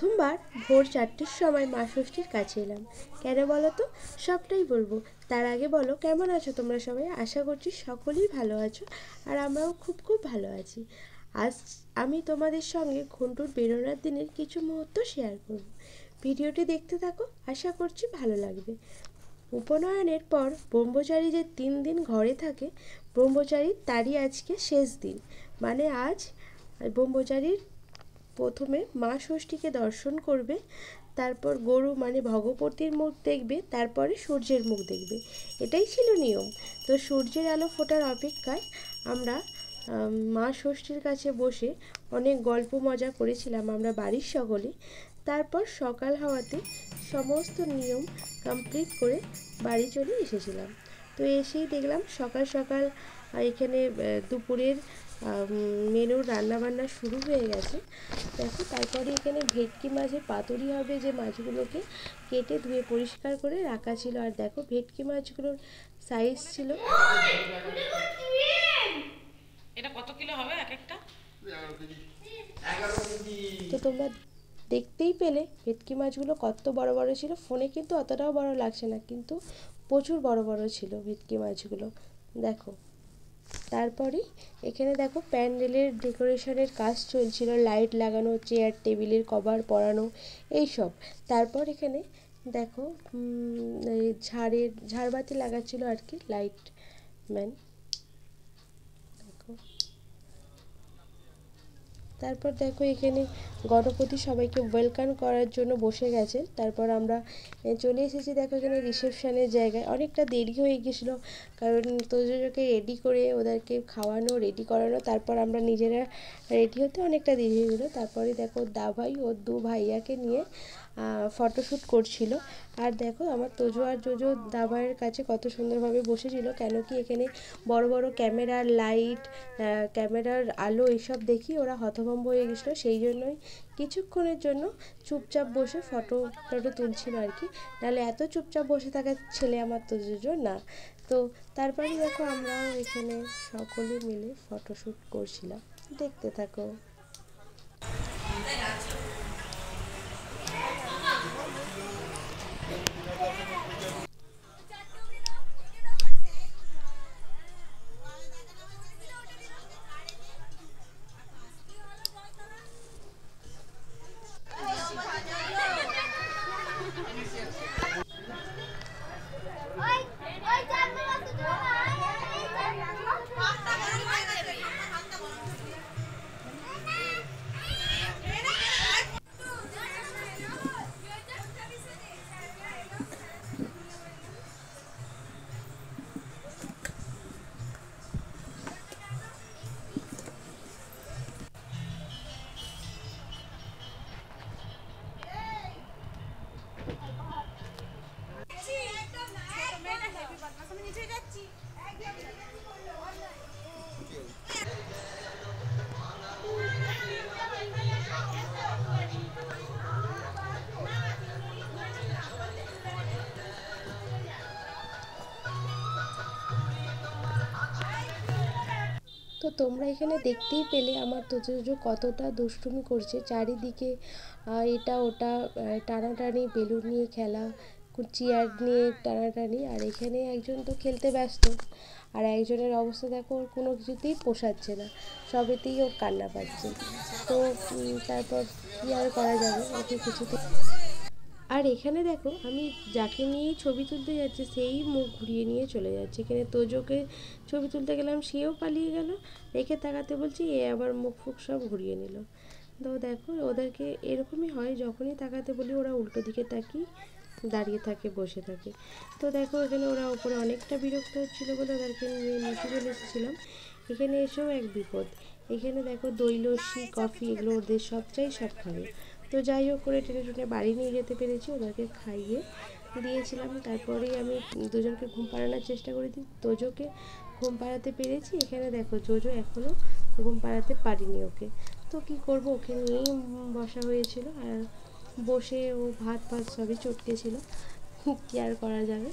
প্রথমবার ভোর 4টের সময় মা ষষ্ঠীর কাছে এলাম। কেন বলো তো? সবটাই বলবো। তার আগে বলো, কেমন আছো তোমরা সবাই? আশা করছি সকলেই ভালো আছো, আর আমরাও খুব খুব ভালো আছি। আজ আমি তোমাদের সঙ্গে ঘন্টুর বেরোনোর দিনের কিছু মুহূর্ত শেয়ার করব। ভিডিওটি দেখতে থাকো, আশা করছি ভালো লাগবে। উপনয়নের পর ব্রহ্মচারী যে 3 দিন ঘরে থাকে, ব্রহ্মচারীর তারই আজকে শেষ দিন। মানে আজ ব্রহ্মচারীর প্রথমে মা ষষ্ঠীকে দর্শন করবে, তারপর গরু মানে ভগবতীর মুখ দেখবে, তারপরে সূর্যের মুখ দেখবে। এটাই ছিল নিয়ম। তো সূর্যের আলো ফোটার অপেক্ষায় আমরা মা ষষ্ঠীর কাছে বসে অনেক গল্প মজা করেছিলাম আমরা বাড়ির সকলে। তারপর সকাল হওয়াতে সমস্ত নিয়ম কমপ্লিট করে বাড়ি চলে এসেছিলাম। তো এসেই দেখলাম সকাল সকাল এখানে দুপুরের মেনুর রান্নাবান্না শুরু হয়ে গেছে। দেখো, তারপরে এখানে ভেটকি মাছের পাতুরি হবে, যে মাছগুলোকে কেটে ধুয়ে পরিষ্কার করে রাখা ছিল। আর দেখো, ভেটকি মাছগুলোর সাইজ ছিল, এটা কত কিলো হবে এক একটা? তো তোমরা দেখতেই পেলে ভেটকি মাছগুলো কত বড় বড় ছিল। ফোনে কিন্তু অতটাও বড় লাগছে না, কিন্তু প্রচুর বড় বড় ছিল ভেটকি মাছগুলো। দেখো, তারপরে এখানে দেখো প্যান্ডেলের ডেকোরেশনের কাজ চলছিল, লাইট লাগানো, চেয়ার টেবিলের কভার পরানো, এইসব। তারপর এখানে দেখো এই ঝাড়বাতি লাগাচ্ছিল আর কি, লাইট ম্যান। দেখো, তারপর দেখো এখানে গণপতি সবাইকে ওয়েলকাম করার জন্য বসে গেছে। তারপর আমরা চলে এসেছি। দেখো, এখানে রিসেপশনের জায়গায় অনেকটা দেরি হয়ে গেছিলো, কারণ তোজোকে রেডি করে ওদেরকে খাওয়ানো, রেডি করানো, তারপর আমরা নিজেরা রেডি হতে অনেকটা দেরি হয়ে গেলো। তারপরে দেখো দাভাই ও দু ভাইয়াকে নিয়ে ফটোশ্যুট করছিল। আর দেখো আমার তোজো আর জোজো দাভাইয়ের কাছে কত সুন্দরভাবে বসেছিল, কেন কি এখানে বড় বড় ক্যামেরার লাইট, ক্যামেরার আলো এইসব দেখি ওরা হতভম্ব হয়ে গেছিলো। সেই জন্যই কিছুক্ষণের জন্য চুপচাপ বসে ফটো তুলছিল আর কি, নাহলে এত চুপচাপ বসে থাকার ছেলে আমার তোজো না। তো তারপরে দেখো আমরাও এখানে সকলে মিলে ফটোশ্যুট করছিলাম, দেখতে থাকো। তো তোমরা এখানে দেখতেই পেলে আমার তোজো কতটা দুষ্টুমি করছে চারিদিকে, এটা ওটা টানাটানি, বেলুন নিয়ে খেলা, চেয়ার নিয়ে টানাটানি। আর এখানে একজন তো খেলতে ব্যস্ত, আর একজনের অবস্থা দেখো, ওর কোনো কিছুতেই পোষাচ্ছে না, সবেতেই ওর কান্না পাচ্ছে। তো তারপর কী আর করা যাবে, ওকে কিছুতে। আর এখানে দেখো আমি যাকে নিয়েই ছবি তুলতে যাচ্ছি, সেই মুখ ঘুরিয়ে নিয়ে চলে যাচ্ছে। এখানে তোজোকে ছবি তুলতে গেলাম, সেও পালিয়ে গেল, রেখে তাকাতে বলছি, এ আবার মুখ ফুখ সব ঘুরিয়ে নিল। তো দেখো ওদেরকে এরকমই হয়, যখনই তাকাতে বলি ওরা উল্টো দিকে তাকিয়ে দাঁড়িয়ে থাকে, বসে থাকে। তো দেখো এখানে ওরা ওপরে অনেকটা বিরক্ত হচ্ছিলো বলে ওদেরকে নিয়ে নিচে চলে এসেছিলাম। এখানে এসেও এক বিপদ, এখানে দেখো দই লস্যি কফি এগুলো ওদের সব চাই, সব খাবে। তো যাই হোক করে টেনে টুনে বাড়ি নিয়ে যেতে পেরেছি, ওদেরকে খাইয়ে দিয়েছিলাম। তারপরেই আমি দুজনকে ঘুম পাড়ানোর চেষ্টা করে দিই, তোজোকে ঘুম পাড়াতে পেরেছি। এখানে দেখো জোজো এখনও ঘুম পাড়াতে পারিনি ওকে। তো কী করব, ওকে নিয়েই বসা হয়েছিল। আর বসে ও ভাত ভাত সবই চটকেছিল, কী আর করা যাবে।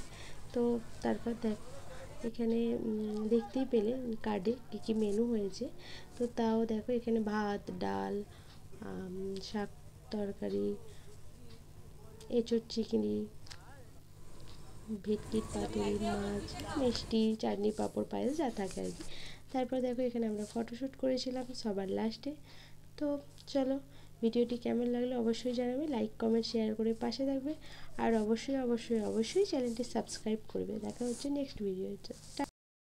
তো তারপর দেখ এখানে দেখতেই পেলে কার্ডে কী কী মেনু হয়েছে। তো তাও দেখো এখানে ভাত, ডাল, শাক তরকারি, এঁচোড় চিংড়ি, ভেটকির পাতুরি, মাছ, মিষ্টি, চাটনি, পাঁপড়, পায়েস যা থাকে আর কি। তারপর দেখো এখানে আমরা ফটোশ্যুট করেছিলাম সবার লাস্টে। তো চলো, ভিডিওটি কেমন লাগলো অবশ্যই জানাবে, লাইক কমেন্ট শেয়ার করে পাশে থাকবে, আর অবশ্যই অবশ্যই অবশ্যই চ্যানেলটি সাবস্ক্রাইব করবে। দেখা হচ্ছে নেক্সট ভিডিওতে।